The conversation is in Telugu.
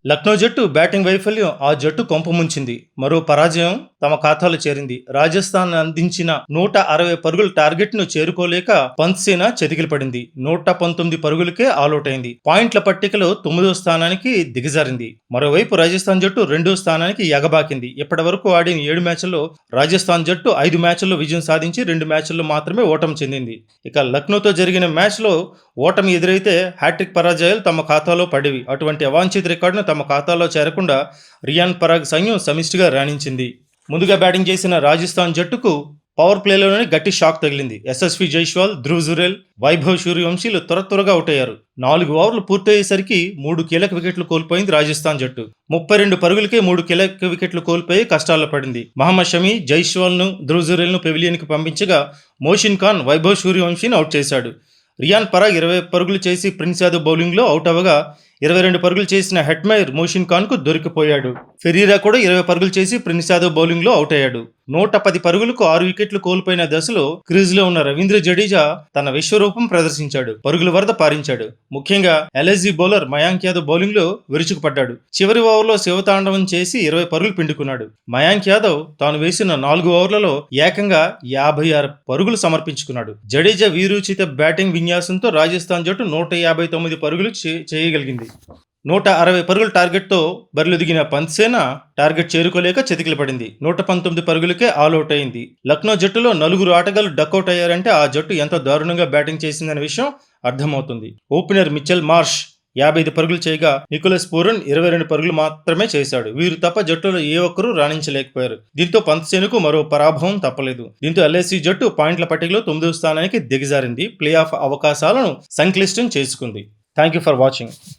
లక్నో జట్టు బ్యాటింగ్ వైఫల్యం ఆ జట్టు కొంపముంచింది. మరో పరాజయం తమ ఖాతాలో చేరింది. రాజస్థాన్ అందించిన 160 పరుగుల టార్గెట్ ను చేరుకోలేక పంత్ సేన చతికిల పడింది. 119 పరుగులకే ఆలౌట్ అయింది. పాయింట్ల పట్టికలో 9వ స్థానానికి దిగజారింది. మరోవైపు రాజస్థాన్ జట్టు 2వ స్థానానికి ఎగబాకింది. ఇప్పటి వరకు ఆడిన 7 మ్యాచ్ల్లో రాజస్థాన్ జట్టు 5 మ్యాచ్ల్లో విజయం సాధించి 2 మ్యాచ్ల్లో మాత్రమే ఓటమి చెందింది. ఇక లక్నోతో జరిగిన మ్యాచ్లో ఓటమి ఎదురైతే హ్యాట్రిక్ పరాజయాలు తమ ఖాతాలో పడేవి. అటువంటి అవాంఛిత రికార్డును తమ ఖాతాలో చేరకుండా రియాన్ పరాగ్ సైన్యం సమిష్టిగా రాణించింది. ముందుగా బ్యాటింగ్ చేసిన రాజస్థాన్ జట్టుకు పవర్ ప్లేలోనే గట్టి షాక్ తగిలింది. యశస్వి జైస్వాల్, ధ్రువ్ జురేల్, వైభవ్ సూర్యవంశీలు త్వరగా అవుట్ అయ్యారు. 4 ఓవర్లు పూర్తయ్యేసరికి 3 కీలక వికెట్లు కోల్పోయింది రాజస్థాన్ జట్టు. 32 పరుగులకే 3 కీలక వికెట్లు కోల్పోయి కష్టాల్లో పడింది. మహమ్మద్ షమి, జైస్వాల్ ను, ధ్రువ్ జురేల్ ను పెవిలియన్ కి పంపించగా మోషిన్ ఖాన్ వైభవ్ సూర్యవంశీని అవుట్ చేశాడు. రియాన్ పరాగ్ 20 పరుగులు చేసి ప్రిన్స్ యాదవ్ బౌలింగ్లో అవుట్ అవ్వగా 22 పరుగులు చేసిన హెట్మైర్ మోషిన్ ఖాన్ కు దొరికిపోయాడు. ఫెరీరా కూడా 20 పరుగులు చేసి ప్రిన్స్ యాదవ్ బౌలింగ్ లో అవుట్ అయ్యాడు. 110 పరుగులకు 6 వికెట్లు కోల్పోయిన దశలో క్రీజ్ లో ఉన్న రవీంద్ర జడేజా తన విశ్వరూపం ప్రదర్శించాడు. పరుగుల వరద పారించాడు. ముఖ్యంగా LSG bowler Mayank Yadav bowling లో విరుచుకుపడ్డాడు. చివరి ఓవర్లో శివతాండవం చేసి 20 పరుగులు పిండుకున్నాడు. మయాంక్ యాదవ్ తాను వేసిన 4 ఓవర్లలో ఏకంగా 56 పరుగులు సమర్పించుకున్నాడు. జడేజా వీరోచిత బ్యాటింగ్ విన్యాసంతో రాజస్థాన్ జట్టు 159 పరుగులు చేయగలిగింది. 160 పరుగుల టార్గెట్తో బరిలో దిగిన పంత్ సేన టార్గెట్ చేరుకోలేక చతికిల పడింది. 119 పరుగులకే ఆల్అౌట్ అయింది. లక్నో జట్టులో 4 ఆటగాళ్లు డకౌట్ అయ్యారంటే ఆ జట్టు ఎంత దారుణంగా బ్యాటింగ్ చేసిందనే విషయం అర్థమవుతుంది. ఓపెనర్ మిచెల్ మార్ష్ 55 పరుగులు చేయగా నికోలస్ పూరన్ 22 పరుగులు మాత్రమే చేశాడు. వీరు తప్ప జట్టులో ఏ ఒక్కరూ రాణించలేకపోయారు. దీంతో పంత్ సేనకు మరో పరాభవం తప్పలేదు. దీంతో ఎల్ఐసి జట్టు పాయింట్ల పట్టికలో 9వ స్థానానికి దిగజారింది. ప్లే ఆఫ్ అవకాశాలను సంక్లిష్టం చేసుకుంది. Thank you for watching.